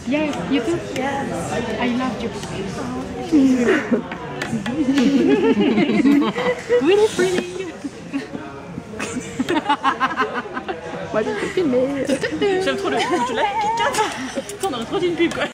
Yes, you too? Yes. I love you. Really pretty. Moi je peux filmer. J'aime trop le Kit Kat. On aurait trop dit une pub quoi.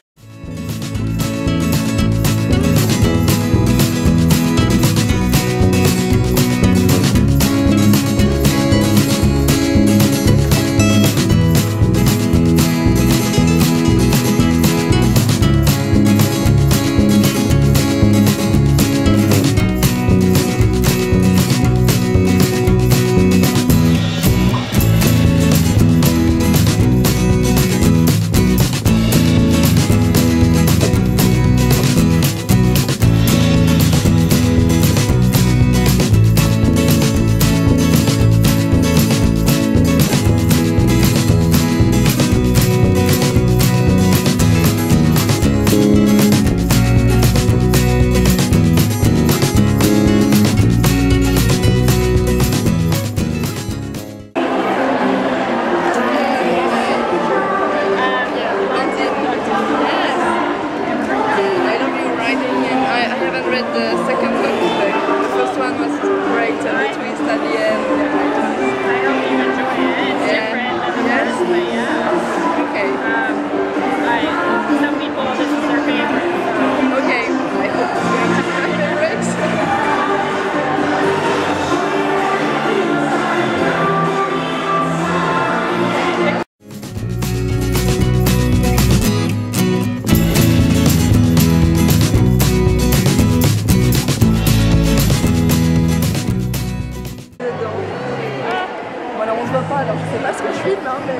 Alors je sais pas ce que je filme, hein, mais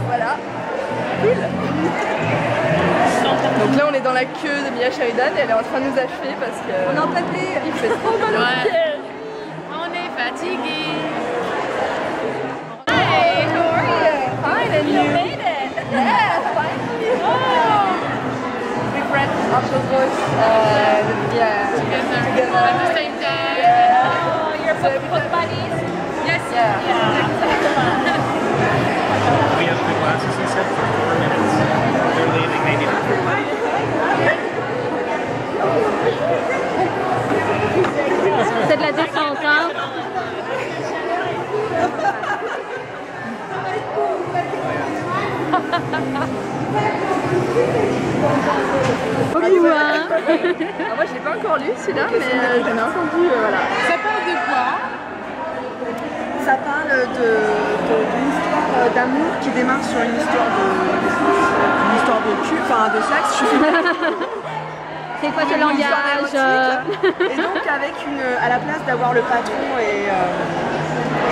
voilà. Cool. Donc là on est dans la queue de Mia Sheridan et elle est en train de nous achever parce que on en tapé. Il fait trop mal au pied. On est fatigué. Hi, how are you? Fine, and you made it. Yeah, finally. Oh. We read Archer's Voice. Yeah. Together. At the same time. Yeah. Oh, you're both buddies? Yes. Yeah. We have the glasses, he said, for 4 minutes. They're leaving, maybe not. C'est de la descente, hein? Moi je l'ai pas encore lu celui-là, mais j'en ai entendu, voilà. Ça parle de quoi? Ça parle d'une histoire d'amour qui démarre sur une histoire de cul, enfin de sexe. C'est quoi ce langage? Et donc avec à la place d'avoir le patron et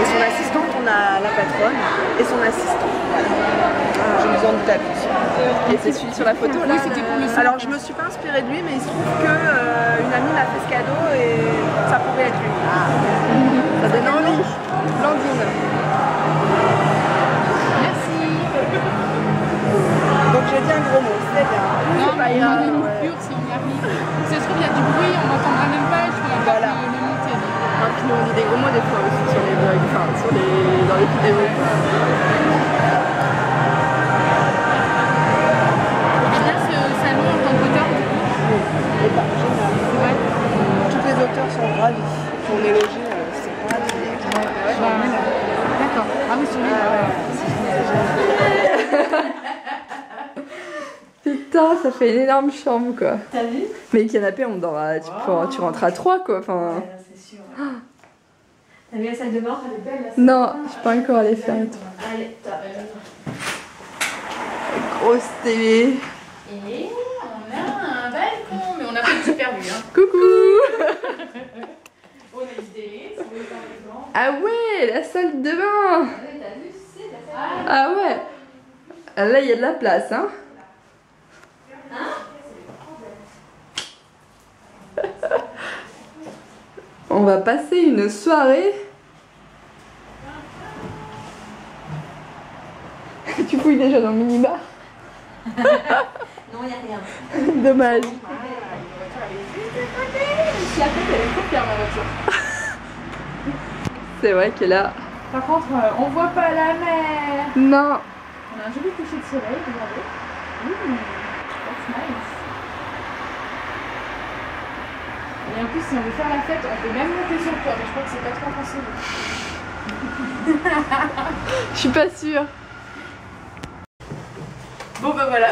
son assistante, on a la patronne et son assistant. Je nous en doute plus. Et c'est celui sur la photo là. Alors je me suis pas inspirée de lui, mais il se trouve que une amie m'a fait ce cadeau et ça pouvait être lui. Ça donne envie. Blandine. Merci. Donc j'ai dit un gros mot, c'est bien. Non, mais on a des coupures si on y arrive. Si ça se trouve, il y a du bruit, on n'entendra même pas et je pourrais pas le monter. Et puis on dit des gros mots des fois aussi sur les vlogs, enfin dans les vidéos. Et bien ce salon en tant qu'auteur, du coup? Et bah, génial. C'est vrai. Tous les auteurs sont ravis. On est logés, c'est ravis. D'accord. Ah oui, celui-là. Putain, ça fait une énorme chambre quoi. T'as vu? Mais le canapé, on dort à, tu rentres à 3 quoi. Enfin... Ouais, c'est sûr. T'as vu la salle de bain? Elle est belle la salle Non, de bain. je suis pas encore allée faire et tout. Allez, top. Grosse télé. Et on a un balcon, mais on n'a pas de super vue. Hein. Coucou. On a une télé, si vous voulez faire les grands. Ah ouais, la salle de bain. T'as vu, c'est la salle de bain. Ah ouais. Ah, là, il y a de la place, hein. On va passer une soirée. Tu fouilles déjà dans le minibar. Non, il n'y a rien. Dommage. Si après, t'avais trop fière ma voiture. C'est vrai que là... Par contre, on voit pas la mer. Non. On a un joli coucher de soleil, regardez. That's nice. Et en plus, si on veut faire la fête, on peut même monter sur le toit, mais je crois que c'est pas trop conseillé. Je suis pas sûre. Bon bah voilà.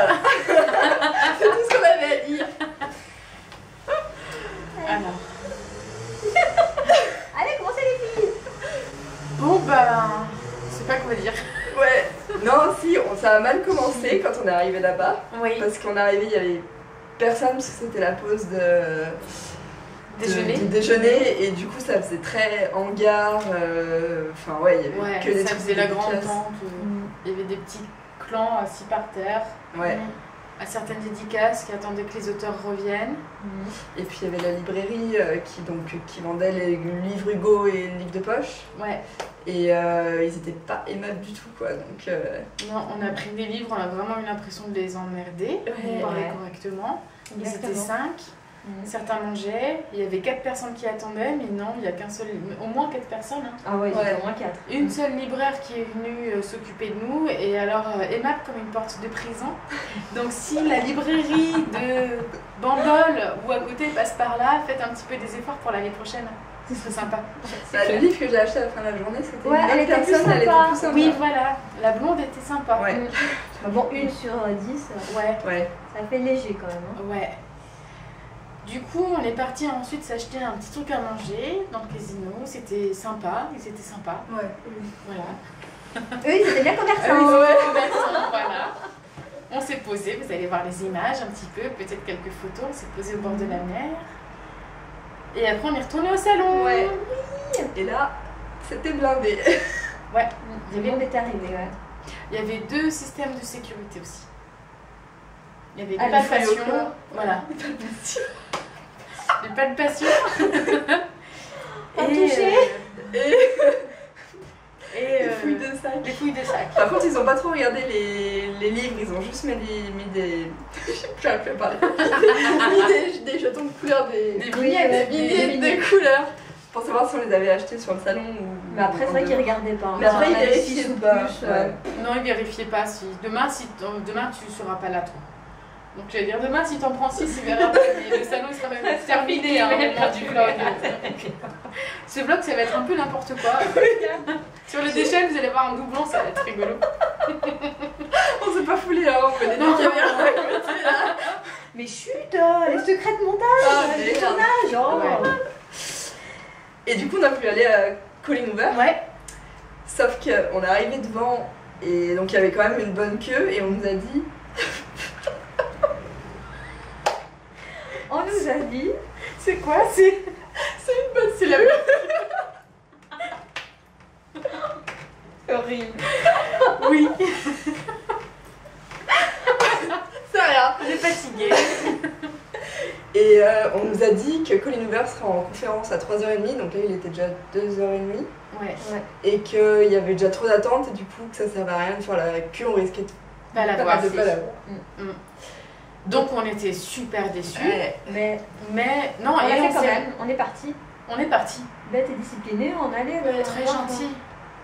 C'est tout ce qu'on avait à dire. Alors. Allez, commencez les filles. Bon bah, je sais pas quoi dire. Ouais. Non, si, ça a mal commencé quand on est arrivé là-bas. Oui. Parce qu'on est arrivé, il y avait personne parce que c'était la pause Déjeuner. du déjeuner et du coup ça faisait très hangar. Enfin ouais, il y avait Ouais, que des ça trucs faisait la grande dédicaces. tente. Il y avait des petits clans assis par terre. Ouais. À certaines dédicaces qui attendaient que les auteurs reviennent. Et puis il y avait la librairie qui vendait les livres Hugo et les livres de poche. Ouais. Et ils étaient pas aimables du tout quoi. Donc Non, on a pris des livres, on a vraiment eu l'impression de les emmerder. On parlait Ouais. correctement. Ils étaient Exactement. 5. Certains mangeaient. Il y avait 4 personnes qui attendaient, mais non, il n'y a qu'un seul. Au moins 4 personnes. Hein. Ah ouais, Ouais. au moins 4. Une seule libraire qui est venue s'occuper de nous, et alors aimable comme une porte de prison. Donc si la librairie de Bandol ou à côté passe par là, faites un petit peu des efforts pour l'année prochaine. Ce serait sympa. le livre que j'ai acheté à la fin de la journée, c'était Ouais, une elle autre était plus personne, elle était sympa. plus sympa. Oui, voilà. La blonde était sympa. Ouais. Bon, 1 sur 10, Ouais. Ouais. ça fait léger quand même. Hein. Ouais. Du coup, on est parti ensuite s'acheter un petit truc à manger dans le casino. C'était sympa, ils étaient sympas. Ouais. Voilà. Eux, ils étaient bien Ah commerçants. oui, c'est commerçant, voilà. On s'est posé, vous allez voir les images un petit peu, peut-être quelques photos. On s'est posé au bord de la mer. Et après, on est retourné au salon. Ouais. Et là, c'était blindé. Ouais. Le monde est arrivé, ouais. Il y avait 2 systèmes de sécurité aussi. Il y avait Ah, des le feu au palpations. cœur. Voilà. Des palpations. Pas touché. Et Les fouilles de sac. les fouilles de sac. Par contre, ils ont pas trop regardé les livres, ils ont juste mis des. J'arrive plus à parler. mis des jetons de couleur, Des Oui, vignettes, des des vignettes vignettes. de couleurs. Pour savoir si on les avait achetés sur le salon ou. Mais après, c'est vrai qu'ils regardaient pas. Mais après, ils Enfin, vérifiaient six ou pas. plus, Ouais. Non, ils vérifiaient pas si. Demain, tu seras pas là, toi. Donc, j'allais dire, demain, si t'en prends 6, il verra pas. Mais le salon, il sera même terminé à un moment du vlog. Ce vlog, ça va être un peu n'importe quoi. Sur le déchets, vous allez voir un doublon, ça va être rigolo. On s'est pas foulé là, on met des Non, caméras. Mais chut, les secrets de montage, Ah, les merde. tournages, oh. Ouais. Et du coup, on a pu aller à Colin Hoover. Ouais. Sauf qu'on est arrivé devant et donc il y avait quand même une bonne queue et on nous a dit. On nous a dit. C'est quoi? C'est une bonne. C'est la Horrible. Oui. C'est rien. On est fatigué. Et on nous a dit que Colin Hoover sera en conférence à 3h30, donc là il était déjà 2h30. Ouais. Et qu'il y avait déjà trop d'attentes et du coup que ça servait à rien de faire la queue, on risquait de Pas la voir. de pas la voir. Donc, on était super déçus. Ouais. Mais Mais non, on l'a et fait on quand s'est- même, on est parti. On est parti. Bête et disciplinée, on allait. Très voir. gentil.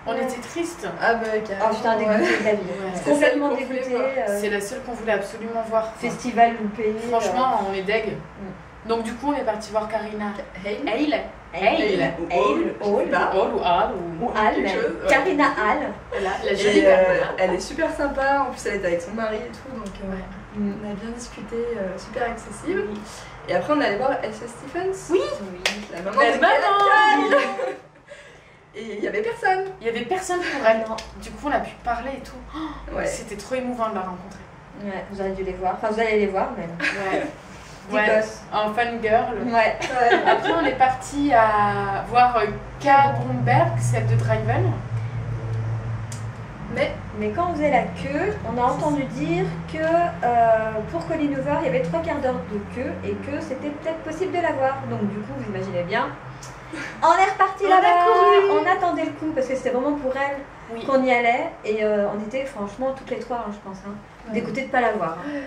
On Ouais. était tristes. Ah bah carrément. Oh putain, dégoûté de la vie. Ouais. C'est Complètement celle qu'on voulait dégoûté. voir. C'est la seule qu'on voulait absolument voir. Festival loupé. Franchement, on est deg. Donc du coup, on est parti voir Karina. Hale. Hale. Hale. Ou Hale. je sais pas. Hall ou Hall ou... Ou Al, Quelque même. chose, ouais. Karina Al. La jolie Et Karina. elle est super sympa, en plus elle était avec son mari et tout, donc Ouais. on a bien discuté, super accessible. Et après on allait voir Elsa Stephens. Oui. La maman La de maman. Kyle. Et il y avait personne. Il y avait personne pour elle. Non. Du coup, on a pu parler et tout. Oh, Ouais. C'était trop émouvant de la rencontrer. Ouais, vous aurez dû les voir. Enfin, vous allez les voir même. Ouais. Des Ouais. gosses. En fan girl. Ouais. Après, on est parti à voir K. Bromberg, celle de Driven. Mais quand on faisait la queue, on a entendu dire que pour Colin Hoover, il y avait 3 quarts d'heure de queue et que c'était peut-être possible de la voir. Donc du coup, vous imaginez bien. On est reparti On a là-bas, couru. on attendait le coup parce que c'était vraiment pour elle Oui. qu'on y allait et on était franchement toutes les 3, hein, je pense, hein, dégoûtées de ne pas la voir. hein.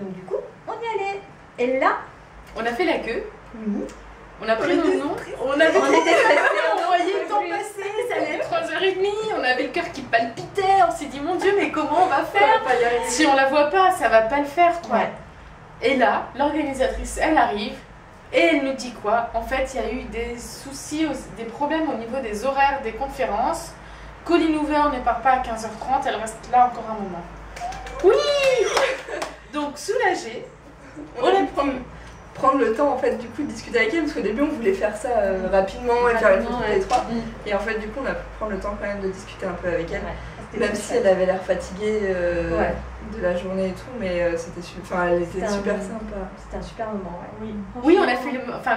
Donc du coup, on y allait. Et là, On a fait la queue. oui, On a pris nos noms. On avait on était stressés, on voyait le temps passer, ça allait être 3h30, on avait le cœur qui palpitait, on s'est dit mon Dieu mais comment on va faire? Pas y arriver. Si on la voit pas, ça va pas le faire quoi. Ouais. Et là, l'organisatrice, elle arrive et elle nous dit quoi? En fait, il y a eu des soucis, des problèmes au niveau des horaires des conférences. Colleen Hoover ne part pas à 15h30, elle reste là encore un moment. Oui. Donc, soulagée, on a prendre le temps en fait du coup de discuter avec elle parce qu'au début on voulait faire ça rapidement et faire une photo les trois et en fait du coup on a pu prendre le temps quand même de discuter un peu avec elle même si elle avait l'air fatiguée de la journée et tout mais elle était super sympa. C'était un super moment, ouais. Oui, on a fait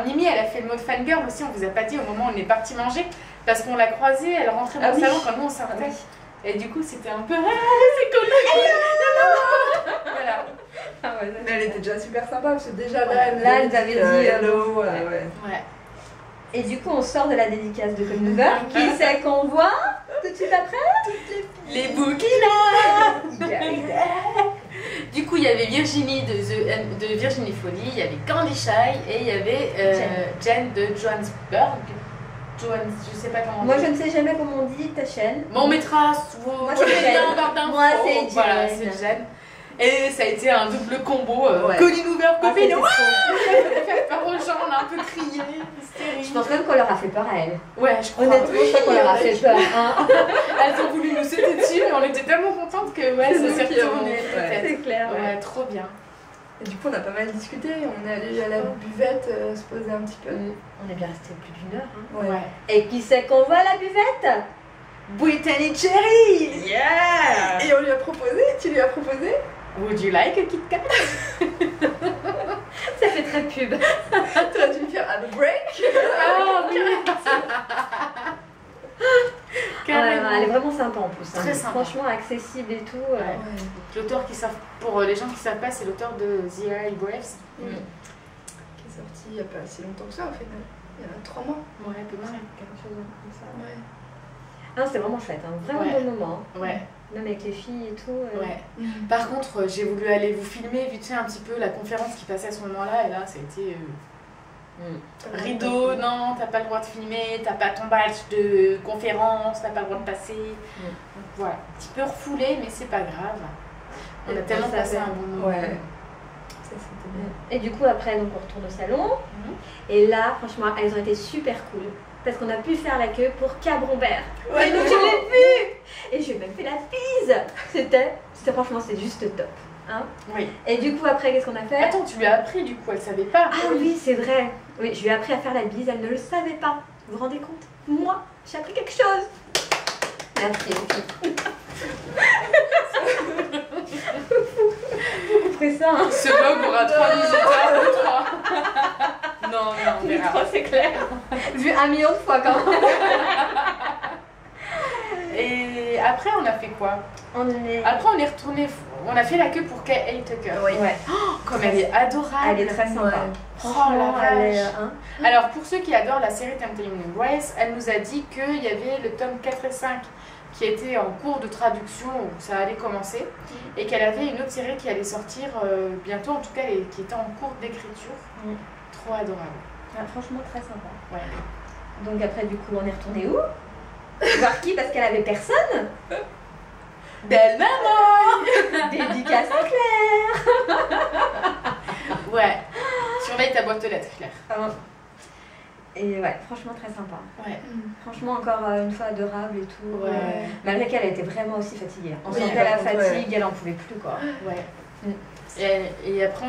Mimi elle a fait le mode fangirl aussi, on vous a pas dit au moment où on est parti manger parce qu'on l'a croisée, elle rentrait dans le salon quand nous on sortait et du coup c'était un peu c'est cool. Voilà. Mais elle était déjà super sympa parce que déjà là elle nous avait dit hello. Et du coup on sort de la dédicace de Colleen Hoover. Qui c'est qu'on voit tout de suite après? Les bouquins. Du coup il y avait Virginie de Virginie Folly, il y avait Candy Shy et il y avait Jen de Johannesburg. Je sais pas comment on dit. Moi je ne sais jamais comment on dit ta chaîne. Bon, on mettra vos liens en barre d'infos. Moi c'est Jen. Voilà, c'est Jen. Et ça a été un double combo. Colleen Hoover, copine. On a fait peur aux gens, on a un peu crié. Hystérique. Je pense même qu'on leur a fait peur à elles. Ouais, je crois. Honnêtement, je crois qu'on leur a fait peur. Elles ont voulu nous sauter dessus, mais on était tellement contentes que ça s'est retourné. C'est clair. Ouais, trop bien. Et du coup, on a pas mal discuté. On est allé à la buvette se poser un petit peu. On est bien resté plus d'une heure. Ouais. Et qui c'est qu'on voit à la buvette? Brittany Cherry. Yeah. Et on lui a proposé. Tu lui as proposé? Would you like a Kit Kat? Ça fait très pub. Tu as dû me faire un break. Ah oui. Elle est vraiment sympa en plus. Très sympa. Franchement accessible et tout. L'auteur pour les gens qui savent pas, c'est l'auteur de The Air Braves. Qui est sorti il n'y a pas si longtemps que ça au final. Il y a 3 mois. Ouais, un peu moins. Quelque chose comme ça. Ouais. Ah, c'était vraiment chouette, vraiment bon moment. Ouais. Même avec les filles et tout. Ouais. Par contre, j'ai voulu aller vous filmer vite fait un petit peu la conférence qui passait à ce moment-là, et là, ça a été rideau, non, t'as pas le droit de filmer, t'as pas ton badge de conférence, t'as pas le droit de passer. Donc voilà, un petit peu refoulé, mais c'est pas grave. On a tellement passé un bon moment. Ouais. Ça, c'était bien. Et du coup, après, donc, on retourne au salon. Et là, franchement, elles ont été super cool. Parce qu'on a pu faire la queue pour Cabrombert. Ouais, donc je l'ai vu. Et j'ai même fait la bise. C'était franchement, c'est juste top. Hein, oui. Et du coup, après, qu'est-ce qu'on a fait? Attends, tu lui as appris du coup, elle savait pas. Ah oui, c'est vrai. Oui, je lui ai appris à faire la bise, elle ne le savait pas. Vous vous rendez compte? Moi, j'ai appris quelque chose. Merci, les filles. Vous ferez ça, hein. Ce blog aura 3 visiteurs ou 3. Non, on verra. 3, c'est clair. Vu 1 million de fois quand même. Et après, on a fait quoi? Après, on est retourné. On a fait la queue pour Kay Tucker. Oui. Ouais. Oh, comme elle est adorable. Elle est très sympa. Franchement, elle est, Alors, pour ceux qui adorent la série Tempting Grace, elle nous a dit qu'il y avait le tome 4 et 5 qui était en cours de traduction, où ça allait commencer, et qu'elle avait une autre série qui allait sortir bientôt, en tout cas, et qui était en cours d'écriture. Trop adorable. Franchement, très sympa. Ouais. Donc après, du coup, on est retourné où? Voir qui? Parce qu'elle avait personne. Belle maman. Dédicace à Claire. Ouais. Surveille ta boîte aux lettres, Claire. Et ouais, franchement très sympa. Ouais. Franchement encore une fois adorable et tout. Ouais. Malgré qu'elle était vraiment aussi fatiguée. On Oui, sentait la fatigue, elle en pouvait plus quoi. Ouais. Et après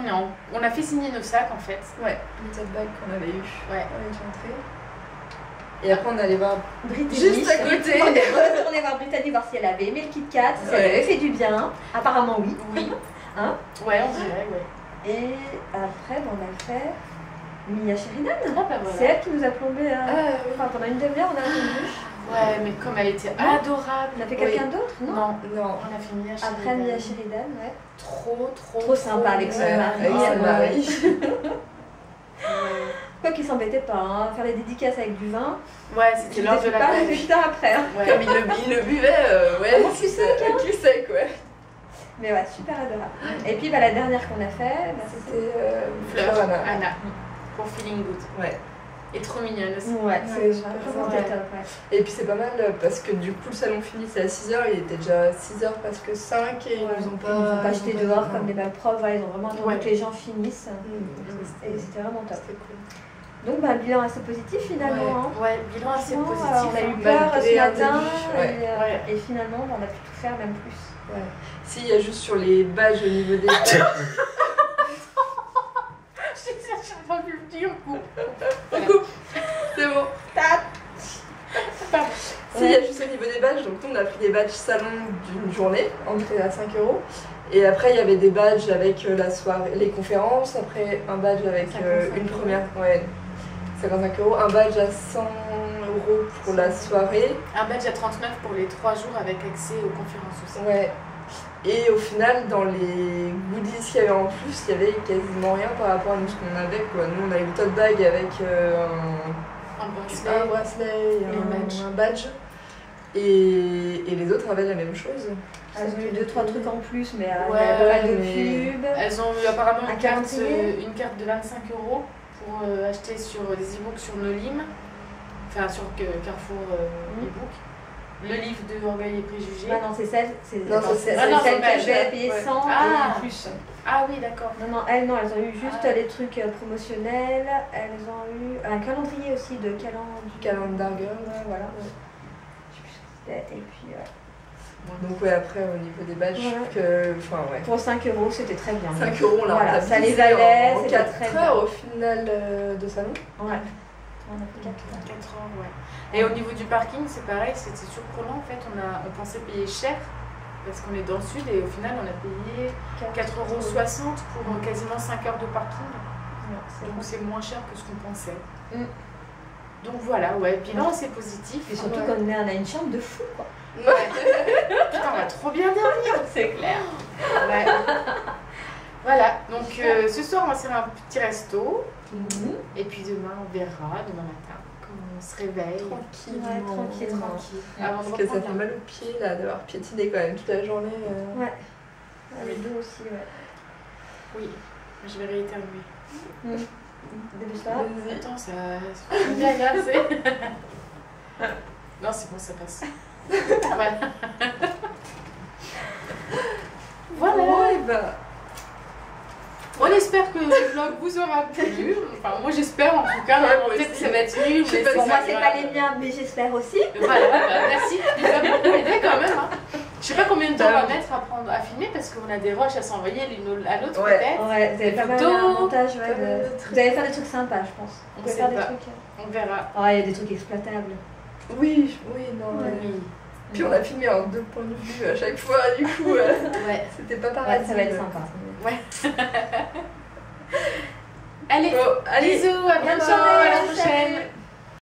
on a fait signer nos sacs en fait. Ouais, les tote bags qu'on avait eu. Ouais. On est rentré. Et après on allait voir Brittany. Juste à côté. On est retourné voir Brittany voir si elle avait aimé le Kit Kat, si elle avait fait du bien. Apparemment oui. Oui. Hein? Ouais, on dirait, ouais. Et après on a fait Mia Sheridan. Ah, bah, voilà. C'est elle qui nous a plombé enfin, pendant une demi-heure, on a attendu. Ouais, mais comme elle était adorable. On a fait quelqu'un d'autre, non? Non, on a fait Mia Sheridan. Après Mia Sheridan, ouais. Trop sympa avec son mari. Avec son mari. Quoi qu'il s'embêtait pas, hein. Faire les dédicaces avec du vin. Ouais, c'était l'heure de la pas pêche. résultat après. Hein. Ouais. Comme il le buvait, ouais. Comment tu sais, Qui sait quoi. Mais ouais, super adorable. Et puis la dernière qu'on a fait, c'était Fleur Anna. Pour Feeling Good. Ouais. est trop mignonne aussi. Ouais, c'est Ouais, vraiment ouais. top. Ouais. Et puis c'est pas mal parce que du coup le salon finissait à 6h, il était déjà 6h parce que 5 et ils nous ont pas... Ils nous ont pas jeté dehors non. comme des malpropres, voilà, ils ont vraiment attendu Ouais. que les gens finissent. Mmh. Et c'était vraiment top. C'était cool. Donc, bah, bilan assez positif finalement. Hein. Ouais, bilan assez Franchement, positif. on a eu hein. peur Malgré ce un matin début, ouais. Ouais. et finalement, on a pu tout faire, même plus. Ouais. Si, il y a juste sur les badges au niveau des badges. J'ai pas pu le dire. C'est bon. Pardon. Si, il y a juste au niveau des badges, donc nous on a pris des badges salon d'une journée, entrée à 5 €. Et après il y avait des badges avec la soirée, les conférences, après un badge avec 55 une €. première, ouais, 55 €, un badge à 100 € pour la soirée. Un badge à 39 pour les 3 jours avec accès aux conférences aussi. Ouais. Et au final, dans les goodies qu'il y avait en plus, il y avait quasiment rien par rapport à nous ce qu'on avait, quoi. Nous on a eu le tote bag avec Un un bracelet et badge. un badge. Et les autres avaient la même chose. Elles ont eu 2-3 trucs en plus, mais il y Ouais, a pas mal de mais- pubs. Elles ont eu apparemment Un une carte calendrier. de 25 € pour acheter sur des e-books sur Nolim, enfin sur Carrefour e-book. Le livre de Orgueil et Préjugés. Ah non, c'est celle, c'est Non, c'est Ah non, celle c'est que je vais elle. payer Ouais. 100 Ah. et en plus. Ah oui, d'accord. Non, elles ont eu juste Ah. les trucs promotionnels. Elles ont eu un calendrier aussi de Calendar Girl. Ouais, voilà. Je sais plus ce que c'était. Et puis, Donc ouais, après au niveau des badges, je Voilà. trouve que... Enfin ouais. pour 5 € c'était très bien. 5 € là, Voilà, on a ça les visé valait, en c'était 4 très heures bien. au final de salon. Ouais. On a pris 4 heures. 4 ans, ouais. Et au niveau du parking, c'est pareil, c'était surprenant en fait. On pensait payer cher parce qu'on est dans le sud et au final, on a payé 4,60 € pour quasiment 5 heures de parking. Ouais, c'est Donc bon. c'est moins cher que ce qu'on pensait. Mm. Donc voilà, ouais, bilan c'est positif. Et surtout Ouais. qu'on on a une chambre de fou, quoi. Putain, on va trop bien dormir, c'est clair. Ouais. Voilà, donc ce soir on va se faire un petit resto. Et puis demain on verra, demain matin, comment on se réveille. Tranquillement. Ouais, tranquillement. Tranquille. Avant de Parce que ça reprendre fait un- mal aux pieds là d'avoir piétiné quand même toute la journée. Ouais. Les deux aussi, ouais. Oui, je vais rééternuer. Dépêche-toi. Vas-y. Attends, ça fait bien grasser. Non, c'est bon, ça passe. Voilà. Voilà. Ouais, bah. On espère que le vlog vous aura plu. Enfin, moi j'espère en tout cas. Ouais, moi Peut-être que aussi. ça va être nul. Je sais mais pas, Pour moi, c'est grave. pas les miens, mais j'espère aussi. Voilà, bah, merci. Tu nous as beaucoup aidé quand même. Hein. Je sais pas combien de temps on va mettre à filmer parce qu'on a des rushs à s'envoyer l'une à l'autre Ouais. peut-être. Ouais, vous avez pas mal photos, de montage, ouais. pas mal de Vous trucs. allez faire des trucs sympas, je pense. On Vous pouvez sait faire des pas. trucs. On verra. Ah, il y a des trucs exploitables. Oui, non. Ouais. Oui. Puis on a filmé en 2 points de vue à chaque fois, du coup, Ouais. c'était pas pareil. Ouais, ça va être sympa. Allez, Bon, allez, bisous, à bonne bientôt. soirée.